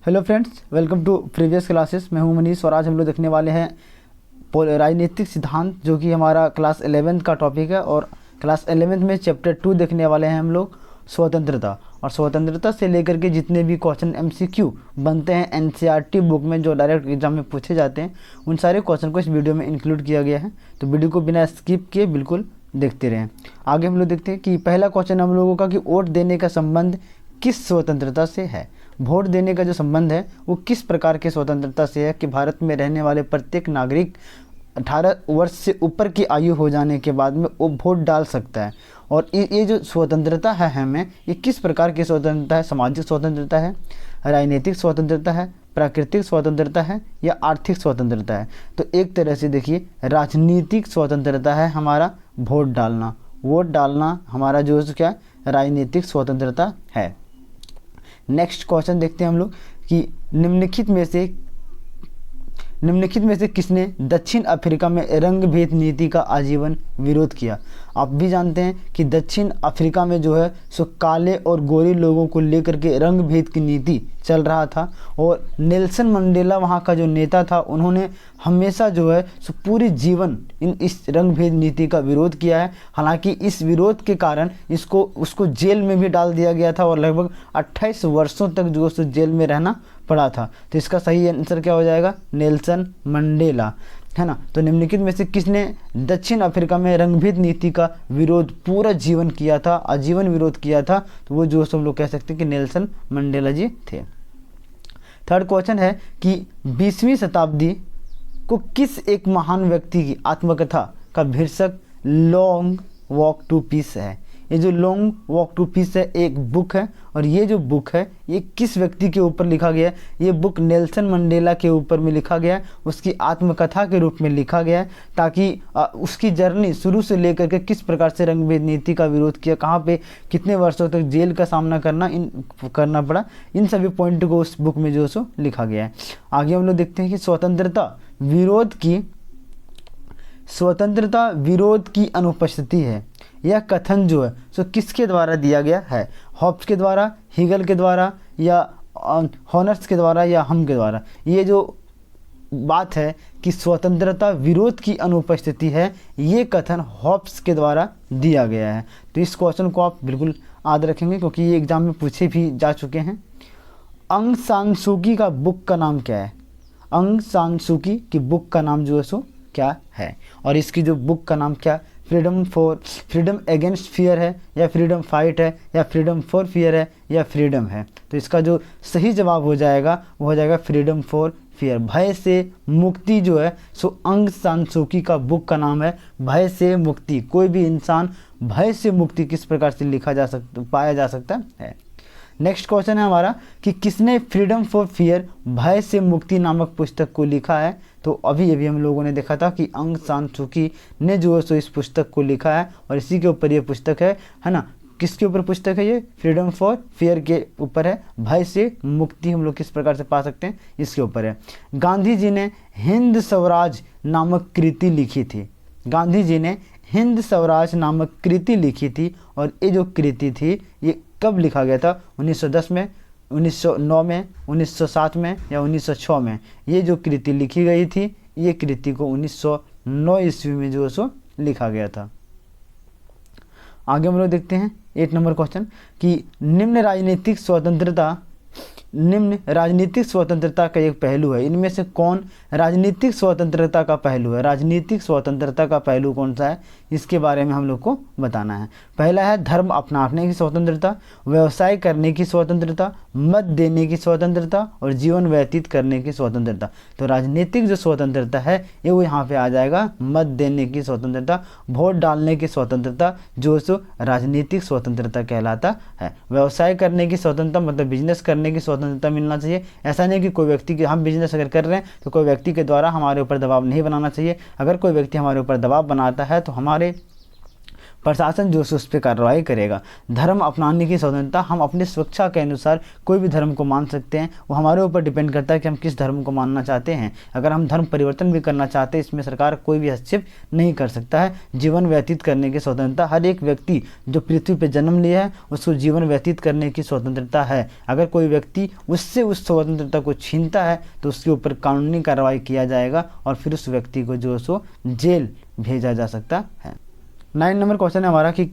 Hello friends, welcome to previous classes. मैं हूं मनीष और आज हम लोग देखने वाले हैं राजनीतिक सिद्धांत, जो कि हमारा क्लास 11th का टॉपिक है। और क्लास 11th में चैप्टर 2 देखने वाले हैं हम लोग, स्वतंत्रता। और स्वतंत्रता से लेकर के जितने भी क्वेश्चन MCQ बनते हैं NCERT बुक में, जो डायरेक्ट एग्जाम में पूछे जाते हैं, उन सारे क्वेश्चन को इस वीडियो में इंक्लूड किया गया है। तो वीडियो को बिना स्किप किए बिल्कुल देखते रहें। आगे हम लोग देखते हैं कि पहला क्वेश्चन हम लोगों का कि वोट देने का संबंध किस स्वतंत्रता से है। वोट देने का जो संबंध है वो किस प्रकार के स्वतंत्रता से है कि भारत में रहने वाले प्रत्येक नागरिक 18 वर्ष से ऊपर की आयु हो जाने के बाद में वो वोट डाल सकता है। और ये जो स्वतंत्रता है हमें, ये किस प्रकार की स्वतंत्रता है? सामाजिक स्वतंत्रता है, राजनीतिक स्वतंत्रता है, प्राकृतिक स्वतंत्रता है या आर्थिक स्वतंत्रता है? तो एक तरह से देखिए, राजनीतिक स्वतंत्रता है हमारा वोट डालना। वोट डालना हमारा जो है क्या, राजनीतिक स्वतंत्रता है। नेक्स्ट क्वेश्चन देखते हैं हम लोग कि निम्नलिखित में से किसने दक्षिण अफ्रीका में रंग भेद नीति का आजीवन विरोध किया? आप भी जानते हैं कि दक्षिण अफ्रीका में जो है सो काले और गोरे लोगों को लेकर के रंग भेद की नीति चल रहा था। और नेल्सन मंडेला वहाँ का जो नेता था, उन्होंने हमेशा जो है सो पूरे जीवन इस रंग भेद नीति का विरोध किया है। हालांकि इस विरोध के कारण उसको जेल में भी डाल दिया गया था और लगभग 28 वर्षों तक जो है जेल में रहना पड़ा था। तो इसका सही आंसर क्या हो जाएगा? नेल्सन मंडेला, है ना। तो निम्नलिखित में से किसने दक्षिण अफ्रीका में रंगभेद नीति का विरोध पूरा जीवन किया था, आजीवन विरोध किया था? तो वो जो सब लोग कह सकते हैं कि नेल्सन मंडेला जी थे। थर्ड क्वेश्चन है कि 20वीं शताब्दी को किस एक महान व्यक्ति की आत्मकथा का शीर्षक लॉन्ग वॉक टू पीस है? ये जो लॉन्ग वॉक टू पीस है एक बुक है, और ये जो बुक है ये किस व्यक्ति के ऊपर लिखा गया है? ये बुक नेल्सन मंडेला के ऊपर में लिखा गया है, उसकी आत्मकथा के रूप में लिखा गया है, ताकि उसकी जर्नी शुरू से लेकर के किस प्रकार से रंगभेद नीति का विरोध किया, कहाँ पे कितने वर्षों तक जेल का सामना करना पड़ा, इन सभी पॉइंट को उस बुक में जो सो लिखा गया है। आगे हम लोग देखते हैं कि स्वतंत्रता विरोध की अनुपस्थिति है। यह कथन जो है सो किसके द्वारा दिया गया है? हॉब्स के द्वारा, हीगल के द्वारा, या हॉनर्स के द्वारा, या हम के द्वारा? ये जो बात है कि स्वतंत्रता विरोध की अनुपस्थिति है, ये कथन हॉब्स के द्वारा दिया गया है। तो इस क्वेश्चन को आप बिल्कुल याद रखेंगे, क्योंकि ये एग्जाम में पूछे भी जा चुके हैं। अंग सान सू की का बुक का नाम क्या है? अंग सान सू की बुक का नाम जो है सो क्या है? और इसकी जो बुक का नाम क्या? फ्रीडम अगेंस्ट फियर है, या फ्रीडम फाइट है, या फ्रीडम फॉर फियर है, या फ्रीडम है? तो इसका जो सही जवाब हो जाएगा वो हो जाएगा फ्रीडम फॉर फियर, भय से मुक्ति जो है सो अंग सान सू की का बुक का नाम है भय से मुक्ति। कोई भी इंसान भय से मुक्ति किस प्रकार से पाया जा सकता है। नेक्स्ट क्वेश्चन है हमारा कि किसने फ्रीडम फॉर फियर, भय से मुक्ति नामक पुस्तक को लिखा है? तो अभी हम लोगों ने देखा था कि अंग सान सू की ने जो है सो इस पुस्तक को लिखा है, और इसी के ऊपर ये पुस्तक है ना। किसके ऊपर पुस्तक है? ये फ्रीडम फॉर फियर के ऊपर है, भय से मुक्ति हम लोग किस प्रकार से पा सकते हैं, इसके ऊपर है। गांधी जी ने हिंद स्वराज नामक कृति लिखी थी। गांधी जी ने हिंद स्वराज नामक कृति लिखी थी, और ये जो कृति थी ये कब लिखा गया था? 1910 में, 1909 में, 1907 में, या 1906 में? ये जो कृति लिखी गई थी, ये कृति को 1909 ईस्वी में जो है सो लिखा गया था। आगे हम लोग देखते हैं 8 नंबर क्वेश्चन कि निम्न राजनीतिक स्वतंत्रता का एक पहलू है। इनमें से कौन राजनीतिक स्वतंत्रता का पहलू है? राजनीतिक स्वतंत्रता का पहलू कौन सा है, इसके बारे में हम लोग को बताना है। पहला है धर्म अपनाने की स्वतंत्रता, व्यवसाय करने की स्वतंत्रता, मत देने की स्वतंत्रता, और जीवन व्यतीत करने की स्वतंत्रता। तो राजनीतिक जो स्वतंत्रता है ये वो यहाँ पे आ जाएगा, मत देने की स्वतंत्रता, वोट डालने की स्वतंत्रता, जो सो राजनीतिक स्वतंत्रता कहलाता है। व्यवसाय करने की स्वतंत्रता मतलब बिजनेस करने की स्वतंत्रता मिलना चाहिए। ऐसा नहीं कि कोई व्यक्ति हम बिजनेस अगर कर रहे हैं तो कोई व्यक्ति के द्वारा हमारे ऊपर दबाव नहीं बनाना चाहिए। अगर कोई व्यक्ति हमारे ऊपर दबाव बनाता है तो हमारे प्रशासन जो है उस पर कार्रवाई करेगा। धर्म अपनाने की स्वतंत्रता, हम अपनी स्वेच्छा के अनुसार कोई भी धर्म को मान सकते हैं, वो हमारे ऊपर डिपेंड करता है कि हम किस धर्म को मानना चाहते हैं। अगर हम धर्म परिवर्तन भी करना चाहते हैं, इसमें सरकार कोई भी हस्तक्षेप नहीं कर सकता है। जीवन व्यतीत करने की स्वतंत्रता, हर एक व्यक्ति जो पृथ्वी पर जन्म लिया है उसको जीवन व्यतीत करने की स्वतंत्रता है। अगर कोई व्यक्ति उससे उस स्वतंत्रता को छीनता है तो उसके ऊपर कानूनी कार्रवाई किया जाएगा और फिर उस व्यक्ति को जो सो जेल भेजा जा सकता है। 9 नंबर क्वेश्चन है हमारा कि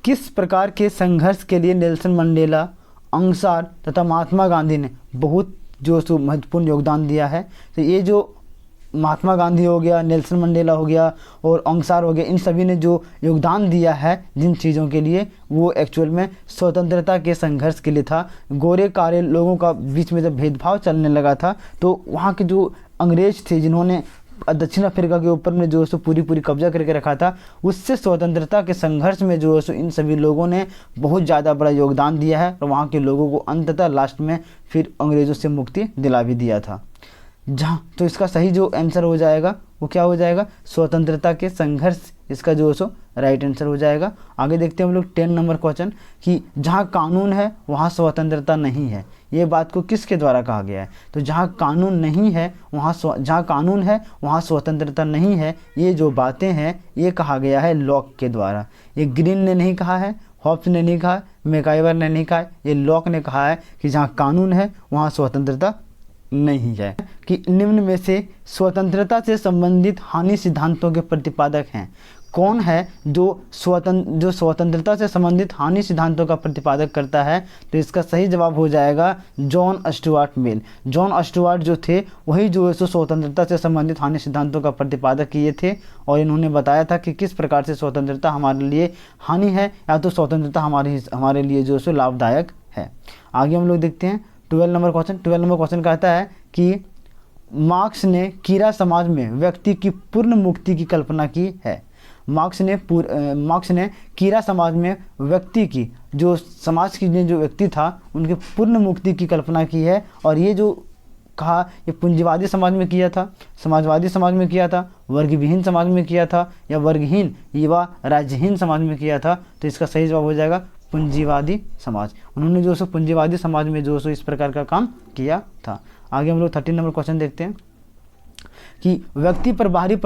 किस प्रकार के संघर्ष के लिए नेल्सन मंडेला, अउंग सान तथा महात्मा गांधी ने बहुत जो सो महत्वपूर्ण योगदान दिया है। तो ये जो महात्मा गांधी हो गया, नेल्सन मंडेला हो गया और अउंग सान हो गया, इन सभी ने जो योगदान दिया है जिन चीज़ों के लिए, वो एक्चुअल में स्वतंत्रता के संघर्ष के लिए था। गोरे काले लोगों का बीच में जब भेदभाव चलने लगा था तो वहाँ के जो अंग्रेज थे जिन्होंने दक्षिण अफ्रीका के ऊपर में जो है सो पूरी कब्जा करके रखा था, उससे स्वतंत्रता के संघर्ष में जो है सो इन सभी लोगों ने बहुत ज़्यादा बड़ा योगदान दिया है और वहाँ के लोगों को अंततः लास्ट में फिर अंग्रेज़ों से मुक्ति दिला भी दिया था। जहाँ तो इसका सही जो आंसर हो जाएगा वो क्या हो जाएगा, स्वतंत्रता के संघर्ष, इसका जो है सो राइट आंसर हो जाएगा। आगे देखते हैं हम लोग 10 नंबर क्वेश्चन कि जहाँ कानून है वहाँ स्वतंत्रता नहीं है, ये बात को किसके द्वारा कहा गया है। तो जहाँ कानून नहीं है जहाँ कानून है वहाँ स्वतंत्रता नहीं है, ये जो बातें हैं ये कहा गया है लॉक के द्वारा। ये ग्रीन ने नहीं कहा है, हॉब्स ने नहीं कहा, मैकाइवर ने नहीं कहा, ये लॉक ने कहा है कि जहाँ कानून है वहाँ स्वतंत्रता नहीं है। कि निम्न में से स्वतंत्रता से संबंधित हानि सिद्धांतों के प्रतिपादक हैं। कौन है जो स्वतंत्रता से संबंधित हानि सिद्धांतों का प्रतिपादक करता है। तो इसका सही जवाब हो जाएगा John Stuart Mill. John Stuart जो थे वही जो है सो स्वतंत्रता से संबंधित हानि सिद्धांतों का प्रतिपादक किए थे और इन्होंने बताया था कि किस प्रकार से स्वतंत्रता हमारे लिए हानि है या तो स्वतंत्रता हमारे लिए जो है सो लाभदायक है। आगे हम लोग देखते हैं 12 नंबर क्वेश्चन कहता है कि मार्क्स ने कीड़ा समाज में व्यक्ति की पूर्ण मुक्ति की कल्पना की है। मार्क्स ने कीड़ा समाज में व्यक्ति की जो समाज की जो व्यक्ति था उनकी पूर्ण मुक्ति की कल्पना की है। और ये जो कहा ये पूंजीवादी समाज में किया था, समाजवादी समाज में किया था, वर्गविहीन समाज में किया था या वर्गहीन युवा राज्यहीन समाज में किया था। तो इसका सही जवाब हो जाएगा पूंजीवादी समाज। उन्होंने जो सो पूंजीवादी समाज में जो सो इस प्रकार का काम किया था। आगे हम लोग 13 नंबर क्वेश्चन देखते हैं कि व्यक्ति पर बाहरी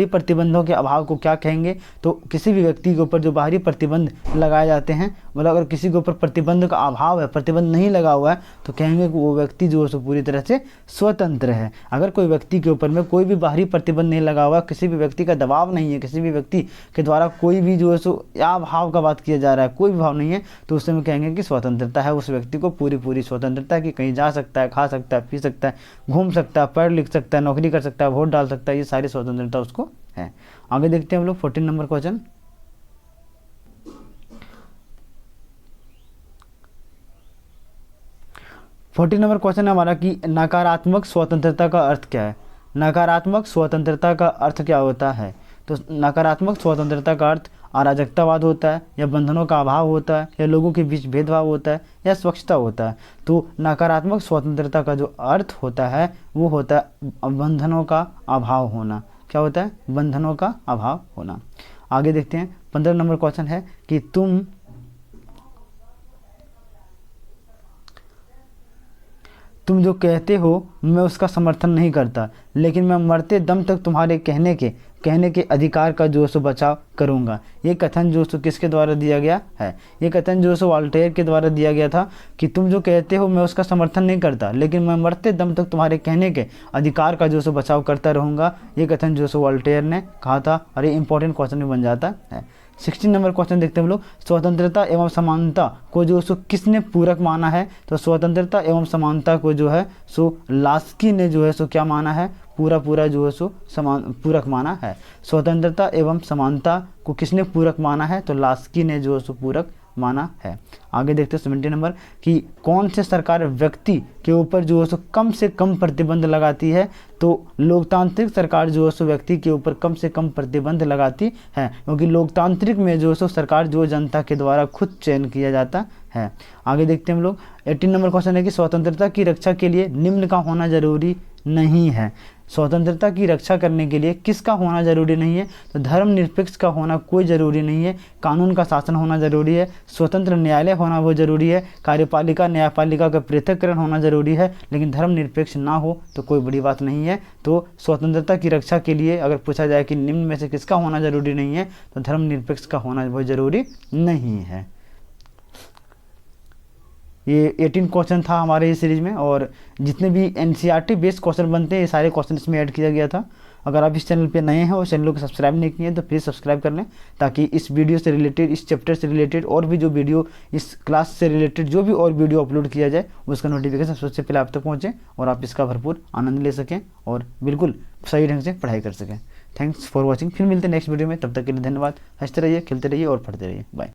प्रतिबंधों के अभाव को क्या कहेंगे। तो किसी भी व्यक्ति के ऊपर जो बाहरी प्रतिबंध लगाए जाते हैं, मतलब अगर किसी के ऊपर प्रतिबंध का अभाव है, प्रतिबंध नहीं लगा हुआ है, तो कहेंगे कि वो व्यक्ति जो है सो पूरी तरह से स्वतंत्र है। अगर कोई व्यक्ति के ऊपर में कोई भी बाहरी प्रतिबंध नहीं लगा हुआ, किसी भी व्यक्ति का दबाव नहीं है, किसी भी व्यक्ति के द्वारा कोई भी जो है सो या भाव का बात किया जा रहा है, कोई भी भाव नहीं है, तो उस समय कहेंगे कि स्वतंत्रता है। उस व्यक्ति को पूरी स्वतंत्रता है कि कहीं जा सकता है, खा सकता है, पी सकता है, घूम सकता है, पढ़ लिख सकता है, नौकरी कर सकता है, वोट डाल सकता है, ये सारी स्वतंत्रता उसको है। आगे देखते हैं हम लोग 14 नंबर क्वेश्चन। है हमारा कि नकारात्मक स्वतंत्रता का अर्थ क्या है। नकारात्मक स्वतंत्रता का अर्थ क्या होता है। तो नकारात्मक स्वतंत्रता का अर्थ अराजकतावाद होता है या बंधनों का अभाव होता है या लोगों के बीच भेदभाव होता है या स्वच्छता होता है। तो नकारात्मक स्वतंत्रता का जो अर्थ होता है वो होता है बंधनों का अभाव होना। क्या होता है, बंधनों का अभाव होना। आगे देखते हैं 15 नंबर क्वेश्चन है कि तुम जो कहते हो मैं उसका समर्थन नहीं करता, लेकिन मैं मरते दम तक तुम्हारे कहने के अधिकार का जो सो बचाव करूंगा। ये कथन जो सो किसके द्वारा दिया गया है। ये कथन जो सो वॉल्टेयर के द्वारा दिया गया था कि तुम जो कहते हो मैं उसका समर्थन नहीं करता, लेकिन मैं मरते दम तक तुम्हारे कहने के अधिकार का जो सो बचाव करता रहूँगा। ये कथन जो सो वॉल्टेयर ने कहा था और ये इंपॉर्टेंट क्वेश्चन भी बन जाता है। 16 नंबर क्वेश्चन देखते हैं हम लोग। स्वतंत्रता एवं समानता को जो सो किसने पूरक माना है। तो स्वतंत्रता एवं समानता को जो है सो लास्की ने जो है सो क्या माना है, पूरा जो है सो पूरक माना है। स्वतंत्रता एवं समानता को किसने पूरक माना है। तो लास्की ने जो है सो पूरक माना है। आगे देखते हैं 70 नंबर कि कौन से सरकार व्यक्ति के ऊपर जो है सो कम से कम प्रतिबंध लगाती है। तो लोकतांत्रिक सरकार जो है सो व्यक्ति के ऊपर कम से कम प्रतिबंध लगाती है, क्योंकि लोकतांत्रिक में जो है सो सरकार जो जनता के द्वारा खुद चयन किया जाता है। आगे देखते हैं हम लोग 18 नंबर क्वेश्चन है कि स्वतंत्रता की रक्षा के लिए निम्न का होना जरूरी नहीं है। स्वतंत्रता की रक्षा करने के लिए किसका होना ज़रूरी नहीं है? तो धर्मनिरपेक्ष का होना कोई ज़रूरी नहीं है। कानून का शासन होना ज़रूरी है। स्वतंत्र न्यायालय होना वो ज़रूरी है। कार्यपालिका न्यायपालिका का पृथक्करण होना ज़रूरी है। लेकिन धर्मनिरपेक्ष ना हो तो कोई बड़ी बात नहीं है। तो स्वतंत्रता की रक्षा के लिए अगर पूछा जाए कि निम्न में से किसका होना ज़रूरी नहीं है, तो धर्मनिरपेक्ष का होना वो ज़रूरी नहीं है। ये 18 क्वेश्चन था हमारे इस सीरीज में, और जितने भी एनसीईआरटी बेस्ड क्वेश्चन बनते हैं ये सारे क्वेश्चन इसमें ऐड किया गया था। अगर आप इस चैनल पे नए हैं और चैनल को सब्सक्राइब नहीं किए हैं तो प्लीज़ सब्सक्राइब कर लें, ताकि इस वीडियो से रिलेटेड, इस चैप्टर से रिलेटेड और भी जो वीडियो, इस क्लास से रिलेटेड जो भी और वीडियो अपलोड किया जाए उसका नोटिफिकेशन सबसे पहले आप तक पहुँचे और आप इसका भरपूर आनंद ले सकें और बिल्कुल सही ढंग से पढ़ाई कर सकें। Thanks for watching. फिर मिलते हैं नेक्स्ट वीडियो में, तब तक के लिए धन्यवाद। हंसते रहिए, खेलते रहिए और पढ़ते रहिए। बाय।